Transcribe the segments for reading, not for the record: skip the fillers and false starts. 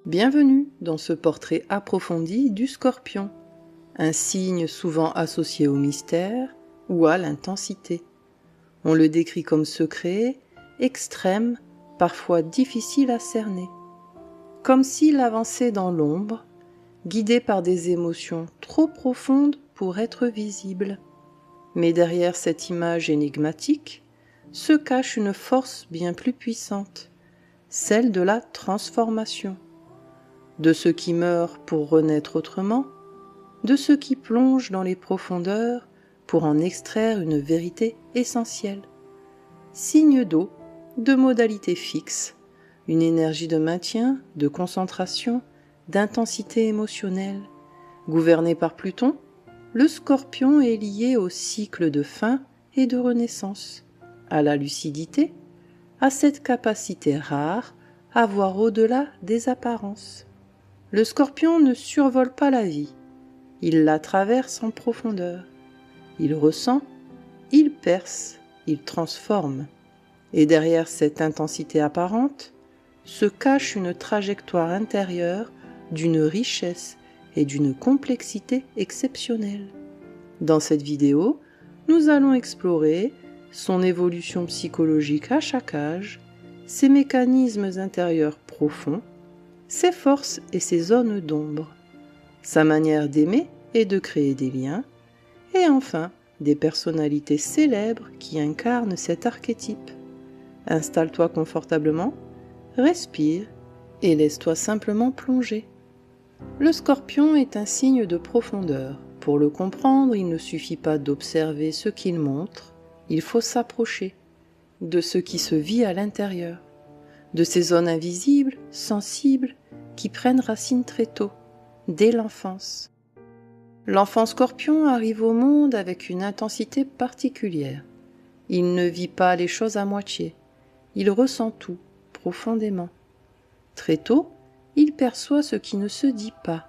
Bienvenue dans ce portrait approfondi du Scorpion, un signe souvent associé au mystère ou à l'intensité. On le décrit comme secret, extrême, parfois difficile à cerner. Comme s'il avançait dans l'ombre, guidé par des émotions trop profondes pour être visibles. Mais derrière cette image énigmatique se cache une force bien plus puissante, celle de la transformation. De ceux qui meurent pour renaître autrement, de ceux qui plongent dans les profondeurs pour en extraire une vérité essentielle. Signe d'eau, de modalité fixe, une énergie de maintien, de concentration, d'intensité émotionnelle. Gouverné par Pluton, le Scorpion est lié au cycle de fin et de renaissance, à la lucidité, à cette capacité rare à voir au-delà des apparences. Le Scorpion ne survole pas la vie, il la traverse en profondeur. Il ressent, il perce, il transforme. Et derrière cette intensité apparente se cache une trajectoire intérieure d'une richesse et d'une complexité exceptionnelle. Dans cette vidéo, nous allons explorer son évolution psychologique à chaque âge, ses mécanismes intérieurs profonds, ses forces et ses zones d'ombre, sa manière d'aimer et de créer des liens, et enfin des personnalités célèbres qui incarnent cet archétype. Installe-toi confortablement, respire et laisse-toi simplement plonger. Le Scorpion est un signe de profondeur. Pour le comprendre, il ne suffit pas d'observer ce qu'il montre, il faut s'approcher de ce qui se vit à l'intérieur, de ces zones invisibles, sensibles, qui prennent racine très tôt, dès l'enfance. L'enfant Scorpion arrive au monde avec une intensité particulière. Il ne vit pas les choses à moitié, il ressent tout, profondément. Très tôt, il perçoit ce qui ne se dit pas,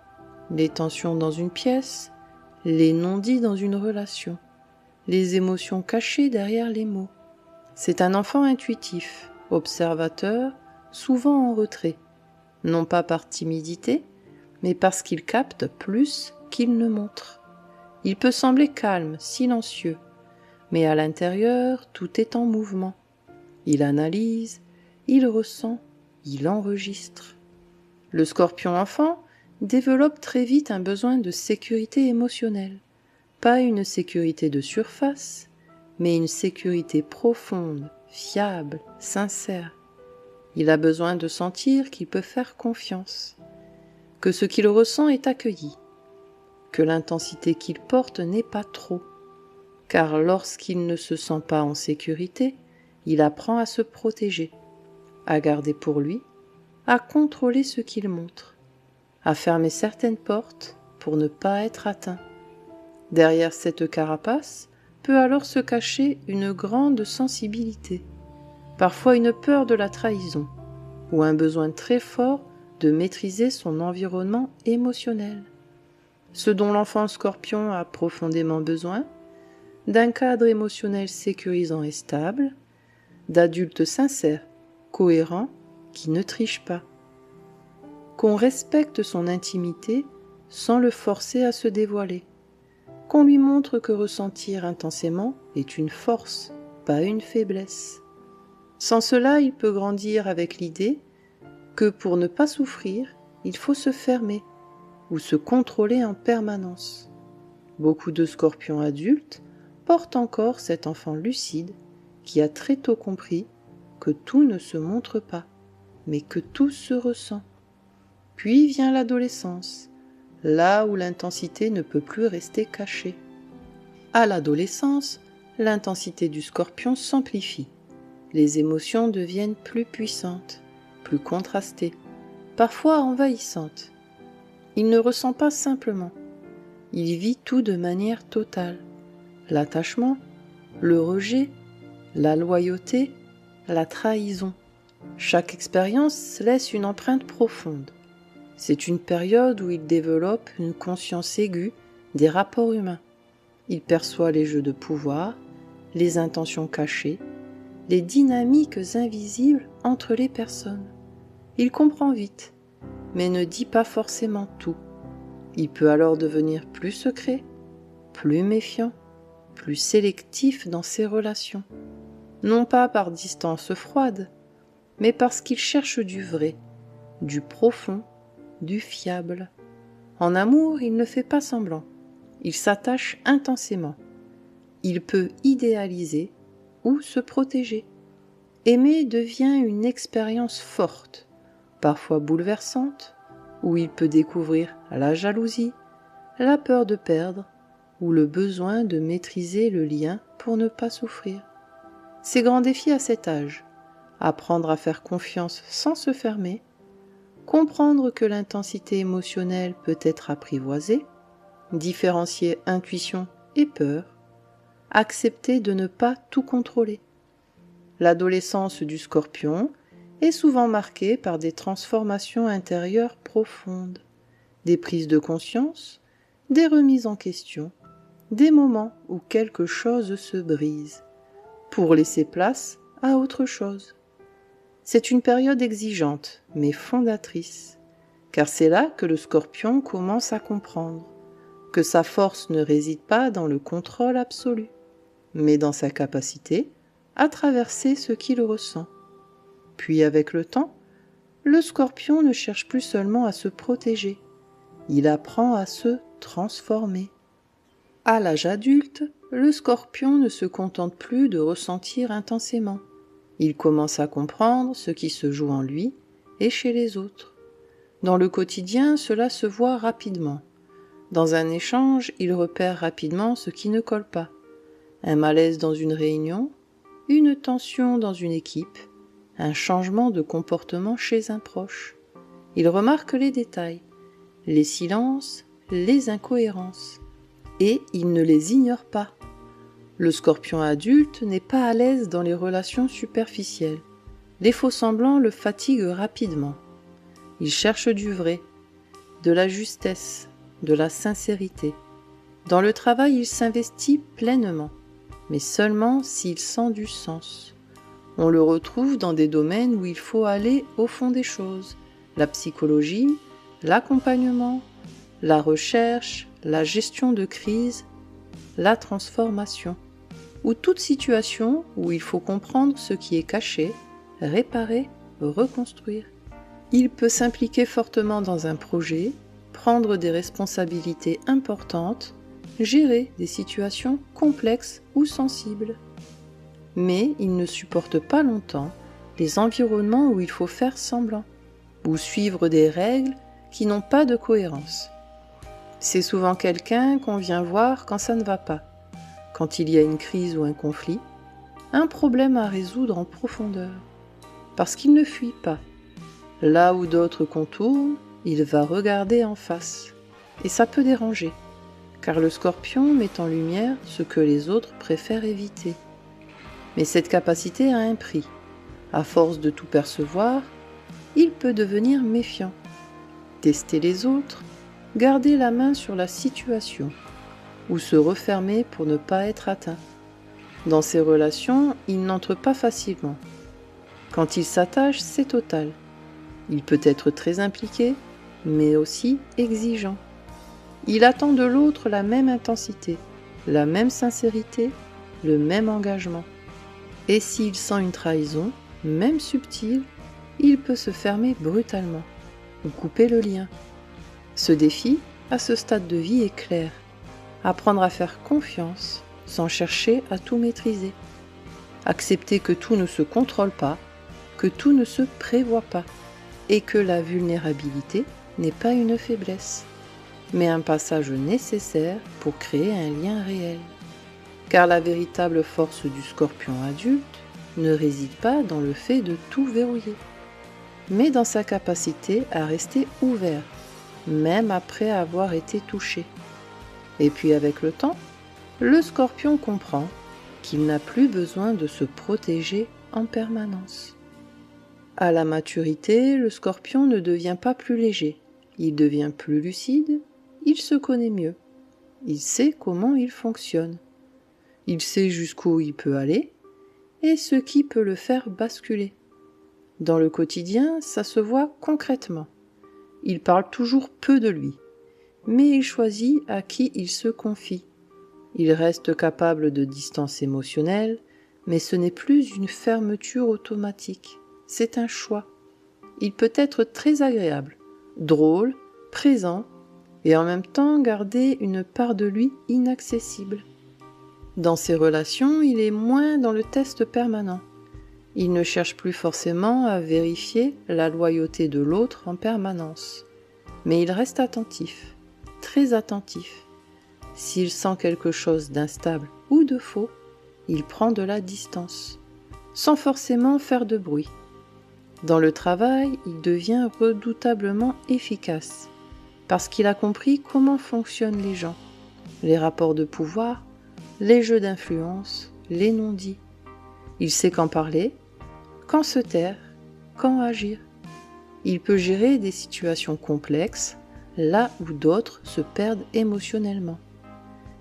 les tensions dans une pièce, les non-dits dans une relation, les émotions cachées derrière les mots. C'est un enfant intuitif, observateur, souvent en retrait, non pas par timidité, mais parce qu'il capte plus qu'il ne montre. Il peut sembler calme, silencieux, mais à l'intérieur, tout est en mouvement. Il analyse, il ressent, il enregistre. Le Scorpion enfant développe très vite un besoin de sécurité émotionnelle. Pas une sécurité de surface, mais une sécurité profonde, fiable, sincère. Il a besoin de sentir qu'il peut faire confiance, que ce qu'il ressent est accueilli, que l'intensité qu'il porte n'est pas trop. Car lorsqu'il ne se sent pas en sécurité, il apprend à se protéger, à garder pour lui, à contrôler ce qu'il montre, à fermer certaines portes pour ne pas être atteint. Derrière cette carapace peut alors se cacher une grande sensibilité, parfois une peur de la trahison, ou un besoin très fort de maîtriser son environnement émotionnel. Ce dont l'enfant Scorpion a profondément besoin, d'un cadre émotionnel sécurisant et stable, d'adultes sincères, cohérents, qui ne trichent pas. Qu'on respecte son intimité sans le forcer à se dévoiler. Qu'on lui montre que ressentir intensément est une force, pas une faiblesse. Sans cela, il peut grandir avec l'idée que pour ne pas souffrir, il faut se fermer ou se contrôler en permanence. Beaucoup de Scorpions adultes portent encore cet enfant lucide qui a très tôt compris que tout ne se montre pas, mais que tout se ressent. Puis vient l'adolescence, là où l'intensité ne peut plus rester cachée. À l'adolescence, l'intensité du Scorpion s'amplifie. Les émotions deviennent plus puissantes, plus contrastées, parfois envahissantes. Il ne ressent pas simplement, il vit tout de manière totale. L'attachement, le rejet, la loyauté, la trahison. Chaque expérience laisse une empreinte profonde. C'est une période où il développe une conscience aiguë des rapports humains. Il perçoit les jeux de pouvoir, les intentions cachées, les dynamiques invisibles entre les personnes. Il comprend vite mais ne dit pas forcément tout. Il peut alors devenir plus secret, plus méfiant, plus sélectif dans ses relations. Non pas par distance froide, mais parce qu'il cherche du vrai, du profond, du fiable. En amour, il ne fait pas semblant. Il s'attache intensément. Il peut idéaliser ou se protéger. Aimer devient une expérience forte, parfois bouleversante, où il peut découvrir la jalousie, la peur de perdre ou le besoin de maîtriser le lien pour ne pas souffrir. Ces grands défis à cet âge, apprendre à faire confiance sans se fermer, comprendre que l'intensité émotionnelle peut être apprivoisée, différencier intuition et peur, accepter de ne pas tout contrôler. L'adolescence du Scorpion est souvent marquée par des transformations intérieures profondes, des prises de conscience, des remises en question, des moments où quelque chose se brise, pour laisser place à autre chose. C'est une période exigeante, mais fondatrice, car c'est là que le Scorpion commence à comprendre que sa force ne réside pas dans le contrôle absolu, mais dans sa capacité à traverser ce qu'il ressent. Puis avec le temps, le Scorpion ne cherche plus seulement à se protéger, il apprend à se transformer. À l'âge adulte, le Scorpion ne se contente plus de ressentir intensément. Il commence à comprendre ce qui se joue en lui et chez les autres. Dans le quotidien, cela se voit rapidement. Dans un échange, il repère rapidement ce qui ne colle pas. Un malaise dans une réunion, une tension dans une équipe, un changement de comportement chez un proche. Il remarque les détails, les silences, les incohérences. Et il ne les ignore pas. Le Scorpion adulte n'est pas à l'aise dans les relations superficielles. Les faux-semblants le fatiguent rapidement. Il cherche du vrai, de la justesse, de la sincérité. Dans le travail, il s'investit pleinement, mais seulement s'il sent du sens. On le retrouve dans des domaines où il faut aller au fond des choses. La psychologie, l'accompagnement, la recherche, la gestion de crise, la transformation, ou toute situation où il faut comprendre ce qui est caché, réparer, reconstruire. Il peut s'impliquer fortement dans un projet, prendre des responsabilités importantes, gérer des situations complexes ou sensibles. Mais il ne supporte pas longtemps les environnements où il faut faire semblant, ou suivre des règles qui n'ont pas de cohérence. C'est souvent quelqu'un qu'on vient voir quand ça ne va pas, quand il y a une crise ou un conflit, un problème à résoudre en profondeur. Parce qu'il ne fuit pas. Là où d'autres contournent, il va regarder en face. Et ça peut déranger, car le Scorpion met en lumière ce que les autres préfèrent éviter. Mais cette capacité a un prix. À force de tout percevoir, il peut devenir méfiant, tester les autres, garder la main sur la situation ou se refermer pour ne pas être atteint. Dans ces relations, il n'entre pas facilement. Quand il s'attache, c'est total. Il peut être très impliqué, mais aussi exigeant. Il attend de l'autre la même intensité, la même sincérité, le même engagement. Et s'il sent une trahison, même subtile, il peut se fermer brutalement ou couper le lien. Ce défi, à ce stade de vie, est clair. Apprendre à faire confiance sans chercher à tout maîtriser. Accepter que tout ne se contrôle pas, que tout ne se prévoit pas, et que la vulnérabilité n'est pas une faiblesse, mais un passage nécessaire pour créer un lien réel. Car la véritable force du Scorpion adulte ne réside pas dans le fait de tout verrouiller, mais dans sa capacité à rester ouvert, même après avoir été touché. Et puis avec le temps, le Scorpion comprend qu'il n'a plus besoin de se protéger en permanence. À la maturité, le Scorpion ne devient pas plus léger, il devient plus lucide, il se connaît mieux, il sait comment il fonctionne, il sait jusqu'où il peut aller et ce qui peut le faire basculer. Dans le quotidien, ça se voit concrètement. Il parle toujours peu de lui, mais il choisit à qui il se confie. Il reste capable de distance émotionnelle, mais ce n'est plus une fermeture automatique, c'est un choix. Il peut être très agréable, drôle, présent, et en même temps garder une part de lui inaccessible. Dans ses relations, il est moins dans le test permanent. Il ne cherche plus forcément à vérifier la loyauté de l'autre en permanence. Mais il reste attentif, très attentif. S'il sent quelque chose d'instable ou de faux, il prend de la distance, sans forcément faire de bruit. Dans le travail, il devient redoutablement efficace, parce qu'il a compris comment fonctionnent les gens, les rapports de pouvoir, les jeux d'influence, les non-dits. Il sait quand parler, quand se taire, quand agir. Il peut gérer des situations complexes, là où d'autres se perdent émotionnellement.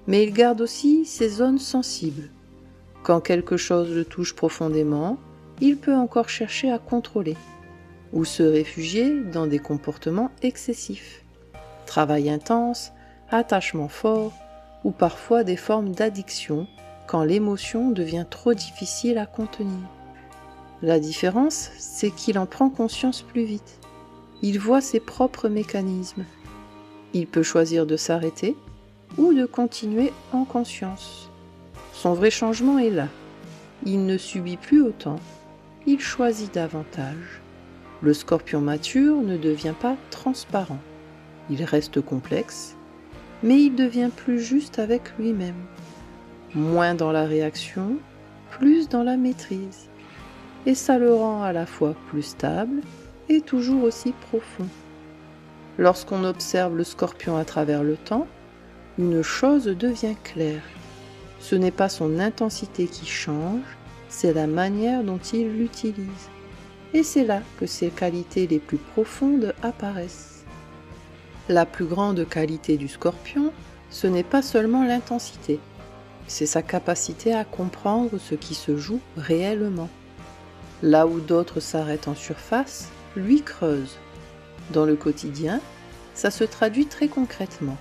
Mais il garde aussi ses zones sensibles. Quand quelque chose le touche profondément, il peut encore chercher à contrôler, ou se réfugier dans des comportements excessifs. Travail intense, attachement fort, ou parfois des formes d'addiction quand l'émotion devient trop difficile à contenir. La différence, c'est qu'il en prend conscience plus vite. Il voit ses propres mécanismes. Il peut choisir de s'arrêter ou de continuer en conscience. Son vrai changement est là. Il ne subit plus autant, il choisit davantage. Le scorpion mature ne devient pas transparent. Il reste complexe, mais il devient plus juste avec lui-même. Moins dans la réaction, plus dans la maîtrise. Et ça le rend à la fois plus stable et toujours aussi profond. Lorsqu'on observe le scorpion à travers le temps, une chose devient claire. Ce n'est pas son intensité qui change, c'est la manière dont il l'utilise. Et c'est là que ses qualités les plus profondes apparaissent. La plus grande qualité du scorpion, ce n'est pas seulement l'intensité, c'est sa capacité à comprendre ce qui se joue réellement. Là où d'autres s'arrêtent en surface, lui creuse. Dans le quotidien, ça se traduit très concrètement.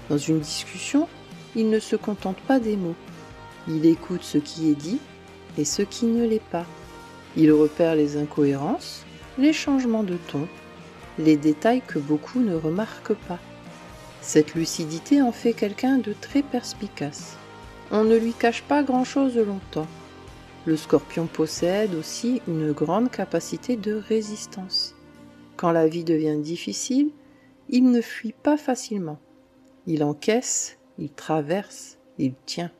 Dans une discussion, il ne se contente pas des mots. Il écoute ce qui est dit et ce qui ne l'est pas. Il repère les incohérences, les changements de ton, les détails que beaucoup ne remarquent pas. Cette lucidité en fait quelqu'un de très perspicace. On ne lui cache pas grand-chose longtemps. Le scorpion possède aussi une grande capacité de résistance. Quand la vie devient difficile, il ne fuit pas facilement. Il encaisse, il traverse, il tient.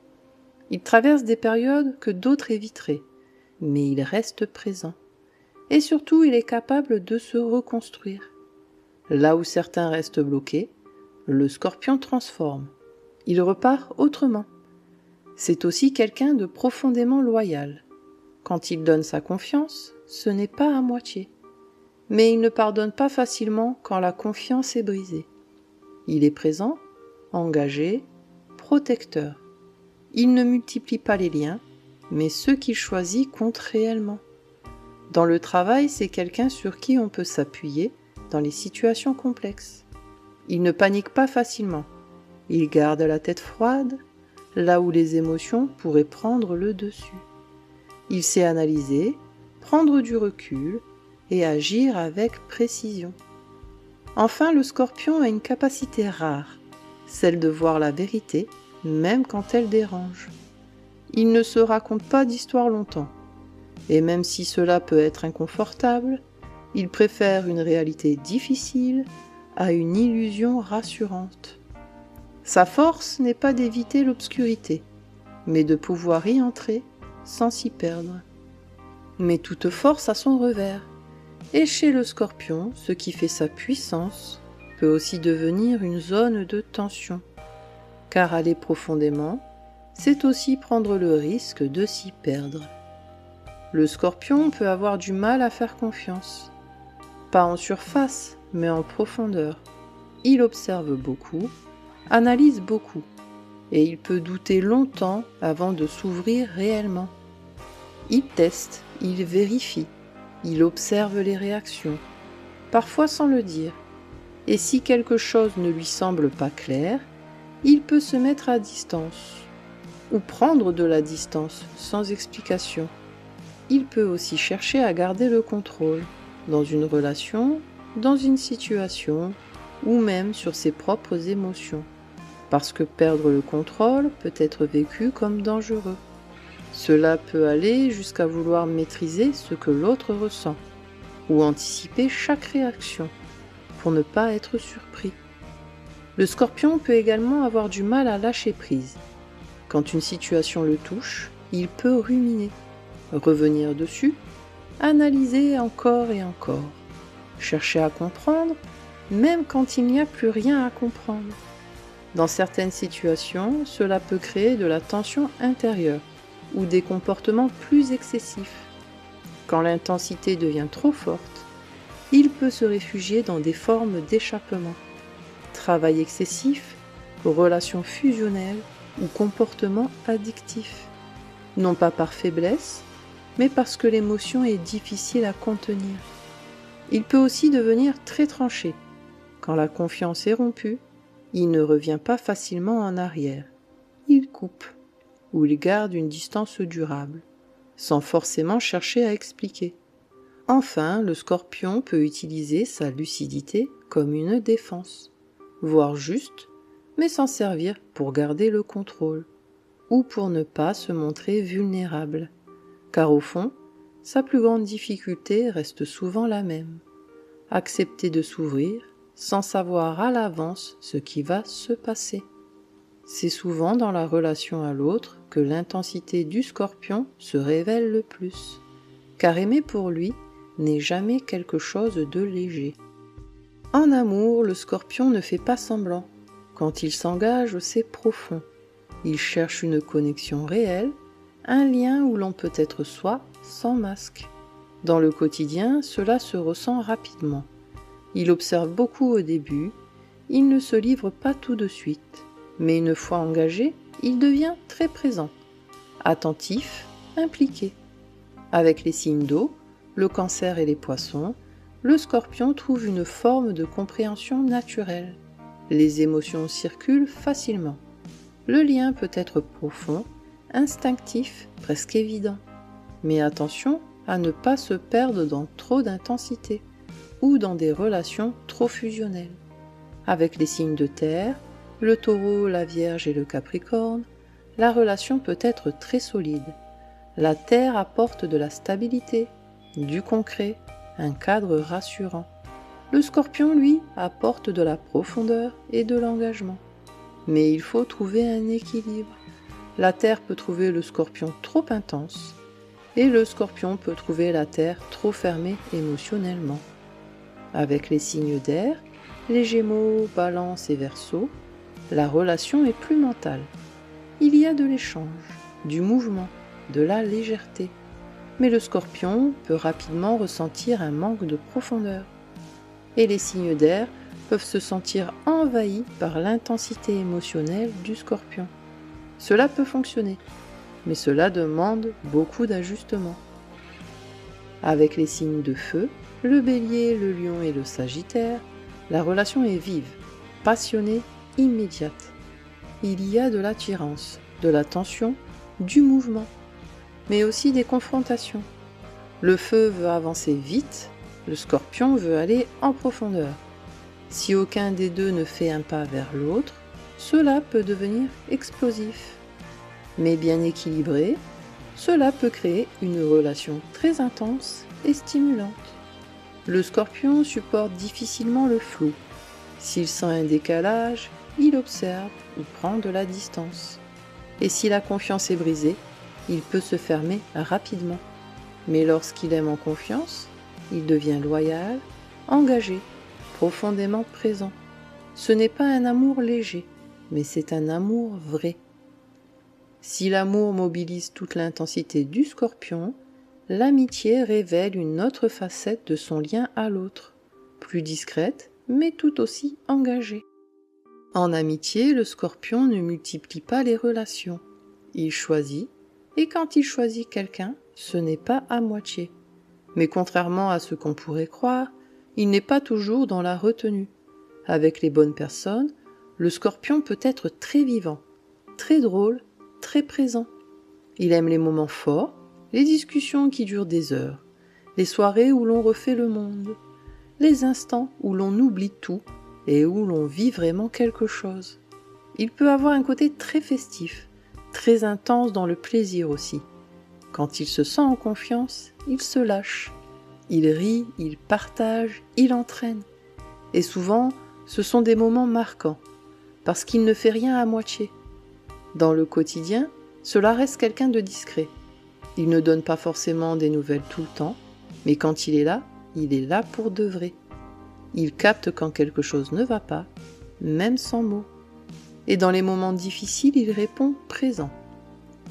Il traverse des périodes que d'autres éviteraient, mais il reste présent. Et surtout, il est capable de se reconstruire. Là où certains restent bloqués, le scorpion transforme. Il repart autrement. C'est aussi quelqu'un de profondément loyal. Quand il donne sa confiance, ce n'est pas à moitié. Mais il ne pardonne pas facilement quand la confiance est brisée. Il est présent, engagé, protecteur. Il ne multiplie pas les liens, mais ceux qu'il choisit comptent réellement. Dans le travail, c'est quelqu'un sur qui on peut s'appuyer dans les situations complexes. Il ne panique pas facilement. Il garde la tête froide, là où les émotions pourraient prendre le dessus. Il sait analyser, prendre du recul et agir avec précision. Enfin, le scorpion a une capacité rare, celle de voir la vérité, même quand elle dérange. Il ne se raconte pas d'histoire longtemps, et même si cela peut être inconfortable, il préfère une réalité difficile à une illusion rassurante. Sa force n'est pas d'éviter l'obscurité, mais de pouvoir y entrer sans s'y perdre. Mais toute force a son revers, et chez le scorpion, ce qui fait sa puissance peut aussi devenir une zone de tension, car aller profondément, c'est aussi prendre le risque de s'y perdre. Le scorpion peut avoir du mal à faire confiance, pas en surface, mais en profondeur. Il observe beaucoup, analyse beaucoup, et il peut douter longtemps avant de s'ouvrir réellement. Il teste, il vérifie, il observe les réactions, parfois sans le dire, Et si quelque chose ne lui semble pas clair, il peut se mettre à distance ou prendre de la distance sans explication. Il peut aussi chercher à garder le contrôle dans une relation, dans une situation ou même sur ses propres émotions, parce que perdre le contrôle peut être vécu comme dangereux. Cela peut aller jusqu'à vouloir maîtriser ce que l'autre ressent ou anticiper chaque réaction pour ne pas être surpris. Le Scorpion peut également avoir du mal à lâcher prise. Quand une situation le touche, il peut ruminer, revenir dessus, analyser encore et encore, chercher à comprendre, même quand il n'y a plus rien à comprendre. Dans certaines situations, cela peut créer de la tension intérieure ou des comportements plus excessifs. Quand l'intensité devient trop forte, il peut se réfugier dans des formes d'échappement, travail excessif, relations fusionnelles ou comportements addictifs. Non pas par faiblesse, mais parce que l'émotion est difficile à contenir. Il peut aussi devenir très tranché. Quand la confiance est rompue, il ne revient pas facilement en arrière. Il coupe, ou il garde une distance durable, sans forcément chercher à expliquer. Enfin, le Scorpion peut utiliser sa lucidité comme une défense, voire juste, mais s'en servir pour garder le contrôle, ou pour ne pas se montrer vulnérable, car au fond, sa plus grande difficulté reste souvent la même: accepter de s'ouvrir sans savoir à l'avance ce qui va se passer. C'est souvent dans la relation à l'autre que l'intensité du Scorpion se révèle le plus, car aimer pour lui n'est jamais quelque chose de léger. En amour, le Scorpion ne fait pas semblant. Quand il s'engage, c'est profond. Il cherche une connexion réelle, un lien où l'on peut être soi sans masque. Dans le quotidien, cela se ressent rapidement. Il observe beaucoup au début, il ne se livre pas tout de suite, mais une fois engagé, il devient très présent, attentif, impliqué. Avec les signes d'eau, le Cancer et les Poissons, le Scorpion trouve une forme de compréhension naturelle. Les émotions circulent facilement. Le lien peut être profond, instinctif, presque évident. Mais attention à ne pas se perdre dans trop d'intensité ou dans des relations trop fusionnelles. Avec les signes de terre, le Taureau, la Vierge et le Capricorne, la relation peut être très solide. La terre apporte de la stabilité, du concret, un cadre rassurant. Le Scorpion, lui, apporte de la profondeur et de l'engagement. Mais il faut trouver un équilibre. La terre peut trouver le Scorpion trop intense, et le Scorpion peut trouver la terre trop fermée émotionnellement. Avec les signes d'air, les Gémeaux, Balance et Verseau, la relation est plus mentale. Il y a de l'échange, du mouvement, de la légèreté. Mais le Scorpion peut rapidement ressentir un manque de profondeur. Et les signes d'air peuvent se sentir envahis par l'intensité émotionnelle du Scorpion. Cela peut fonctionner, mais cela demande beaucoup d'ajustements. Avec les signes de feu, le Bélier, le Lion et le Sagittaire, la relation est vive, passionnée, immédiate. Il y a de l'attirance, de la tension, du mouvement, mais aussi des confrontations. Le feu veut avancer vite, le Scorpion veut aller en profondeur. Si aucun des deux ne fait un pas vers l'autre, cela peut devenir explosif. Mais bien équilibré, cela peut créer une relation très intense et stimulante. Le Scorpion supporte difficilement le flou. S'il sent un décalage, il observe ou prend de la distance. Et si la confiance est brisée, il peut se fermer rapidement. Mais lorsqu'il aime en confiance, il devient loyal, engagé, profondément présent. Ce n'est pas un amour léger, mais c'est un amour vrai. Si l'amour mobilise toute l'intensité du Scorpion, l'amitié révèle une autre facette de son lien à l'autre, plus discrète, mais tout aussi engagée. En amitié, le Scorpion ne multiplie pas les relations. Il choisit, et quand il choisit quelqu'un, ce n'est pas à moitié. Mais contrairement à ce qu'on pourrait croire, il n'est pas toujours dans la retenue. Avec les bonnes personnes, le scorpion peut être très vivant, très drôle, très présent. Il aime les moments forts, les discussions qui durent des heures, les soirées où l'on refait le monde, les instants où l'on oublie tout et où l'on vit vraiment quelque chose. Il peut avoir un côté très festif, très intense dans le plaisir aussi. Quand il se sent en confiance, il se lâche. Il rit, il partage, il entraîne. Et souvent, ce sont des moments marquants, parce qu'il ne fait rien à moitié. Dans le quotidien, cela reste quelqu'un de discret. Il ne donne pas forcément des nouvelles tout le temps, mais quand il est là pour de vrai. Il capte quand quelque chose ne va pas, même sans mots. Et dans les moments difficiles, il répond présent.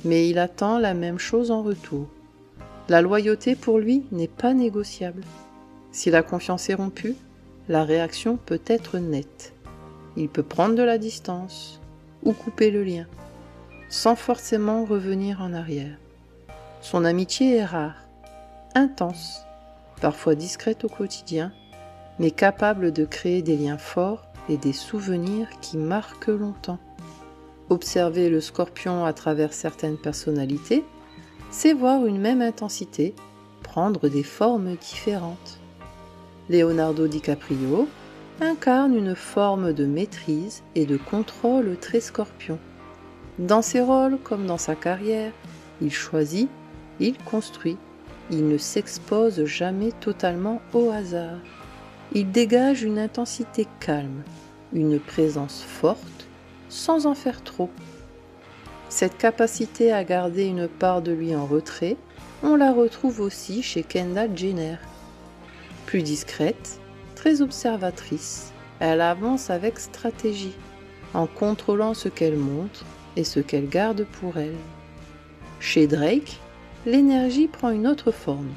Mais il attend la même chose en retour. La loyauté pour lui n'est pas négociable. Si la confiance est rompue, la réaction peut être nette. Il peut prendre de la distance ou couper le lien, sans forcément revenir en arrière. Son amitié est rare, intense, parfois discrète au quotidien, mais capable de créer des liens forts et des souvenirs qui marquent longtemps. Observer le scorpion à travers certaines personnalités, c'est voir une même intensité prendre des formes différentes. Leonardo DiCaprio incarne une forme de maîtrise et de contrôle très scorpion. Dans ses rôles comme dans sa carrière, il choisit, il construit, il ne s'expose jamais totalement au hasard. Il dégage une intensité calme, une présence forte, sans en faire trop. Cette capacité à garder une part de lui en retrait, on la retrouve aussi chez Kendall Jenner. Plus discrète, très observatrice, elle avance avec stratégie, en contrôlant ce qu'elle montre et ce qu'elle garde pour elle. Chez Drake, l'énergie prend une autre forme,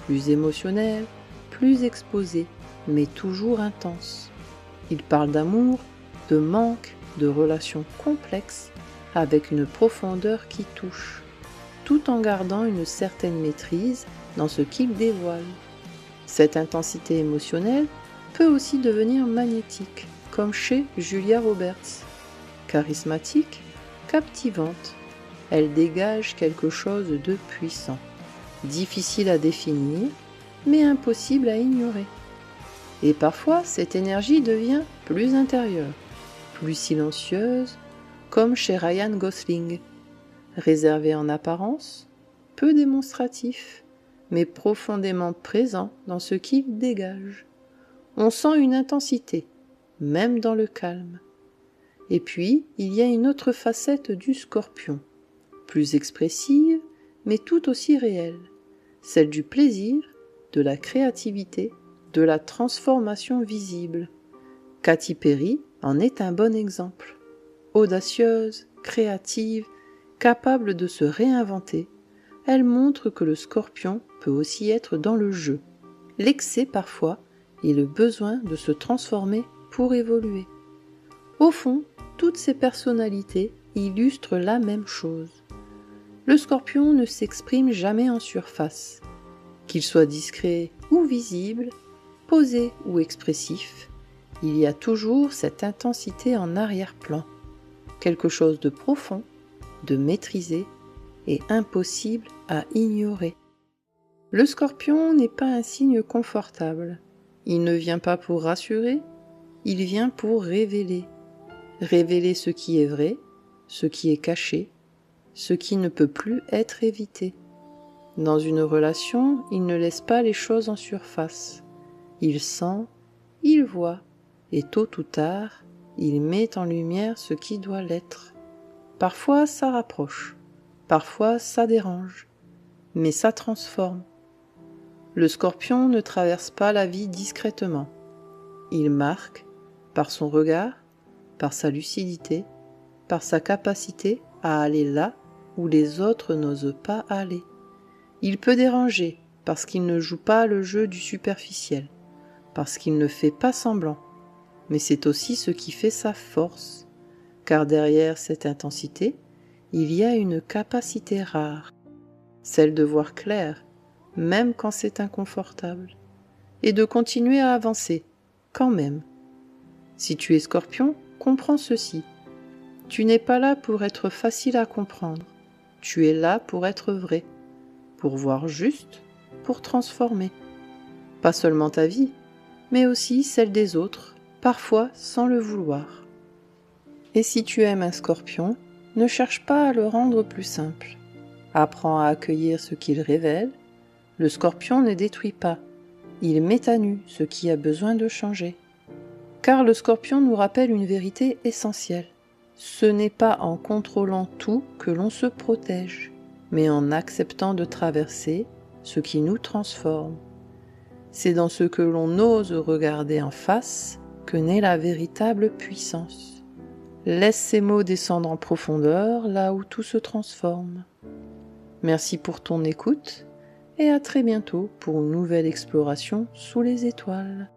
plus émotionnelle, plus exposée, mais toujours intense. Il parle d'amour, de manque, de relations complexes, avec une profondeur qui touche, tout en gardant une certaine maîtrise dans ce qu'il dévoile. Cette intensité émotionnelle peut aussi devenir magnétique, comme chez Julia Roberts. Charismatique, captivante, elle dégage quelque chose de puissant, difficile à définir, mais impossible à ignorer. Et parfois, cette énergie devient plus intérieure, plus silencieuse, comme chez Ryan Gosling. Réservé en apparence, peu démonstratif, mais profondément présent dans ce qu'il dégage. On sent une intensité, même dans le calme. Et puis, il y a une autre facette du scorpion, plus expressive, mais tout aussi réelle, celle du plaisir, de la créativité, de la transformation visible. Katy Perry en est un bon exemple. Audacieuse, créative, capable de se réinventer, elle montre que le scorpion peut aussi être dans le jeu, l'excès parfois et le besoin de se transformer pour évoluer. Au fond, toutes ces personnalités illustrent la même chose. Le scorpion ne s'exprime jamais en surface. Qu'il soit discret ou visible, posé ou expressif, il y a toujours cette intensité en arrière-plan, quelque chose de profond, de maîtrisé et impossible à ignorer. Le scorpion n'est pas un signe confortable. Il ne vient pas pour rassurer, il vient pour révéler. Révéler ce qui est vrai, ce qui est caché, ce qui ne peut plus être évité. Dans une relation, il ne laisse pas les choses en surface. Il sent, il voit, et tôt ou tard, il met en lumière ce qui doit l'être. Parfois, ça rapproche, parfois, ça dérange, mais ça transforme. Le scorpion ne traverse pas la vie discrètement. Il marque, par son regard, par sa lucidité, par sa capacité à aller là où les autres n'osent pas aller. Il peut déranger parce qu'il ne joue pas le jeu du superficiel, parce qu'il ne fait pas semblant, mais c'est aussi ce qui fait sa force, car derrière cette intensité, il y a une capacité rare, celle de voir clair, même quand c'est inconfortable, et de continuer à avancer, quand même. Si tu es Scorpion, comprends ceci. Tu n'es pas là pour être facile à comprendre. Tu es là pour être vrai, pour voir juste, pour transformer. Pas seulement ta vie, mais aussi celle des autres, parfois sans le vouloir. Et si tu aimes un Scorpion, ne cherche pas à le rendre plus simple. Apprends à accueillir ce qu'il révèle. Le Scorpion ne détruit pas, il met à nu ce qui a besoin de changer. Car le Scorpion nous rappelle une vérité essentielle. Ce n'est pas en contrôlant tout que l'on se protège, mais en acceptant de traverser ce qui nous transforme. C'est dans ce que l'on ose regarder en face que naît la véritable puissance. Laisse ces mots descendre en profondeur là où tout se transforme. Merci pour ton écoute et à très bientôt pour une nouvelle exploration sous les étoiles.